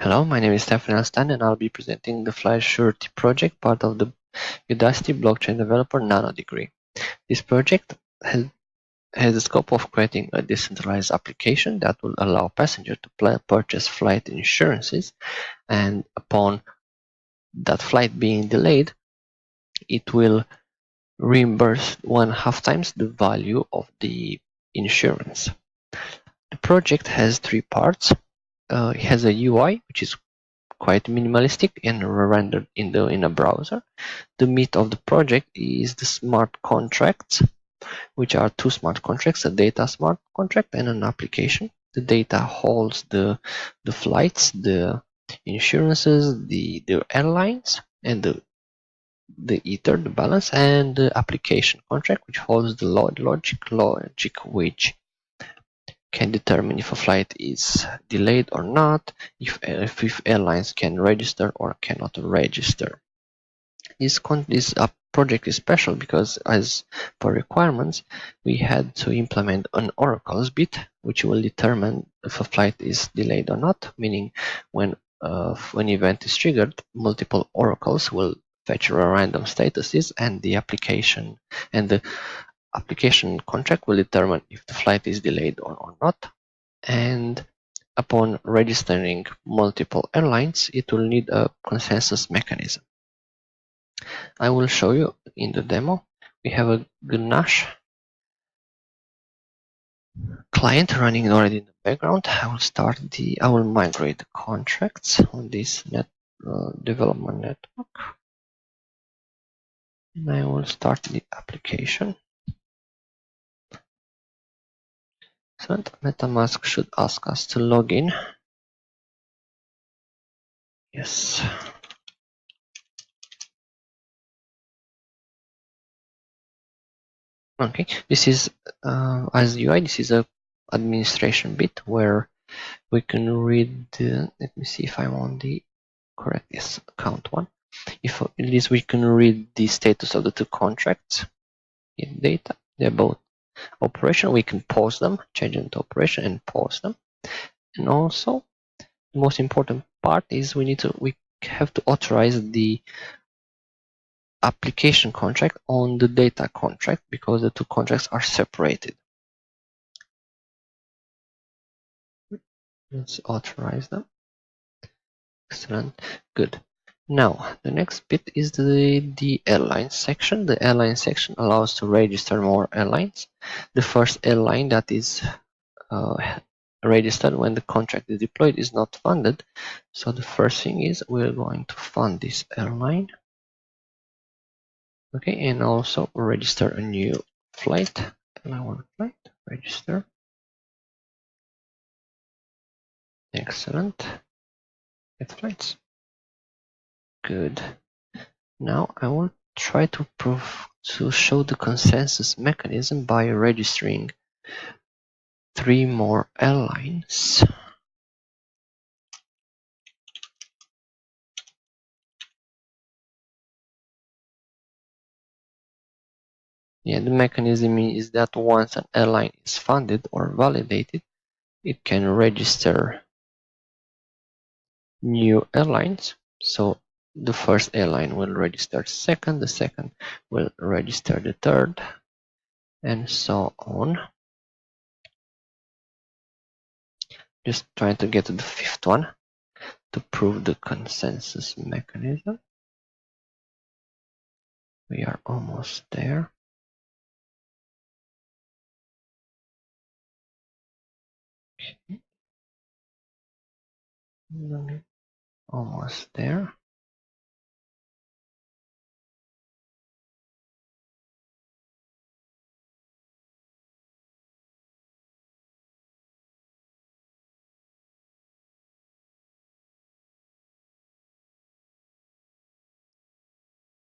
Hello, my name is Stefanel Stan and I'll be presenting the FlightSurety project, part of the Udacity Blockchain developer Nanodegree. This project has the scope of creating a decentralized application that will allow passengers to purchase flight insurances, and upon that flight being delayed, it will reimburse 1/2 times the value of the insurance. The project has three parts. It has a UI, which is quite minimalistic and rendered in a browser. The meat of the project is the smart contracts, which are two smart contracts, a data smart contract and an application. The data holds the flights, the insurances, the airlines, and the ether, the balance, and the application contract, which holds the logic which can determine if a flight is delayed or not, if airlines can register or cannot register. This project is special because, as per requirements, we had to implement an oracles bit, which will determine if a flight is delayed or not, meaning when an event is triggered, multiple oracles will fetch random statuses, and the application contract will determine if the flight is delayed or not. And upon registering multiple airlines, it will need a consensus mechanism. I will show you in the demo. We have a Gnash client running already in the background. I will migrate the contracts on this development network, and I will start the application. So MetaMask should ask us to log in. Yes. Okay, this is as UI. This is a administration bit where we can read. Let me see if I'm on the correct account one. If in this we can read the status of the two contracts in data. They're both operational. We can pause them, change them to operation, and pause them. And also, the most important part is we have to authorize the application contract on the data contract because the two contracts are separated. Let's authorize them. Excellent. Good. Now, the next bit is the airline section. The airline section allows to register more airlines. The first airline that is registered when the contract is deployed is not funded. So the first thing is we're going to fund this airline. Okay, and also register a new flight. Airline flight, register. Excellent. Get flights. Good. Now I will try to show the consensus mechanism by registering 3 more airlines. Yeah, the mechanism is that once an airline is funded or validated, it can register new airlines. So the first airline will register second, the second will register the third, and so on. Just trying to get to the 5th one to prove the consensus mechanism. We are almost there. Okay. Almost there.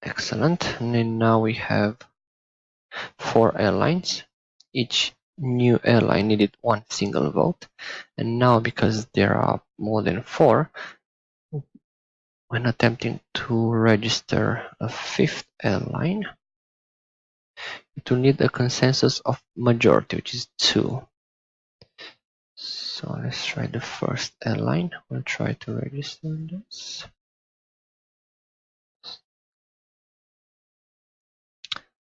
Excellent. And then now we have 4 airlines. Each new airline needed 1 single vote. And now, because there are more than 4, when attempting to register a 5th airline, it will need a consensus of majority, which is 2. So let's try the first airline. We'll try to register this.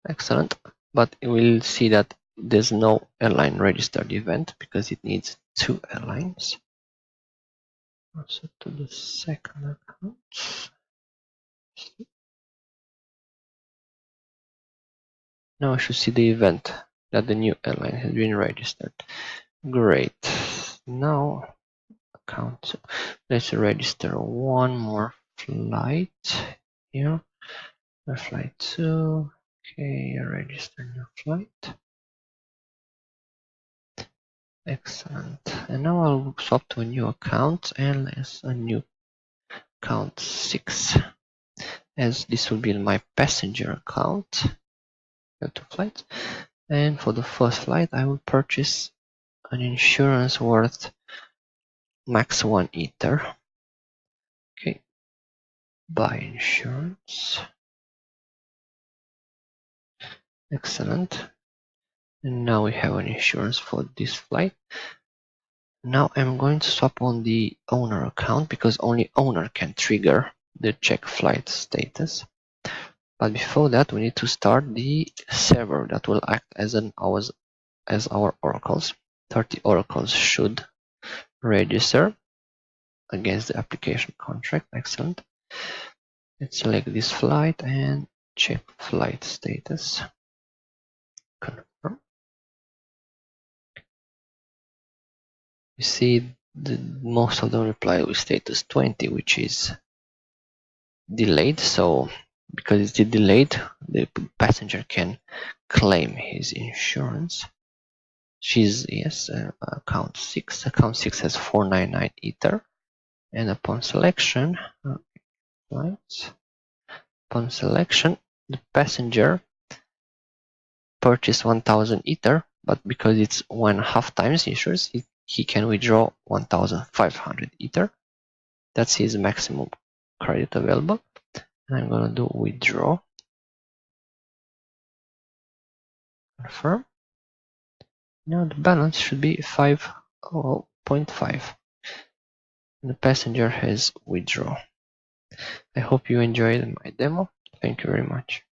Excellent. But we'll see that there's no airline registered event because it needs 2 airlines. Also to the second account. Now I should see the event that the new airline has been registered. Great. Now account. Let's register one more flight here. Flight 2. Okay, register new flight. Excellent. And now I'll swap to a new account and let's a new account 6. As this will be my passenger account. Go to flights. And for the first flight, I will purchase an insurance worth max 1 ether. Okay. Buy insurance. Excellent. And now we have an insurance for this flight. Now I'm going to swap on the owner account because only owner can trigger the check flight status. But before that, we need to start the server that will act as our oracles. 30 oracles should register against the application contract. Excellent. Let's select this flight and check flight status. Confirm. You see most of them reply with status 20, which is delayed. So because it's delayed, the passenger can claim his insurance. She's yes, account 6. Account 6 has 499 ether, and upon selection, upon selection, the passenger purchased 1000 ether, but because it's 1.5 times insurance, he can withdraw 1500 ether. That's his maximum credit available. And I'm gonna do withdraw. Confirm. Now the balance should be 5.5. The passenger has withdrawn. I hope you enjoyed my demo. Thank you very much.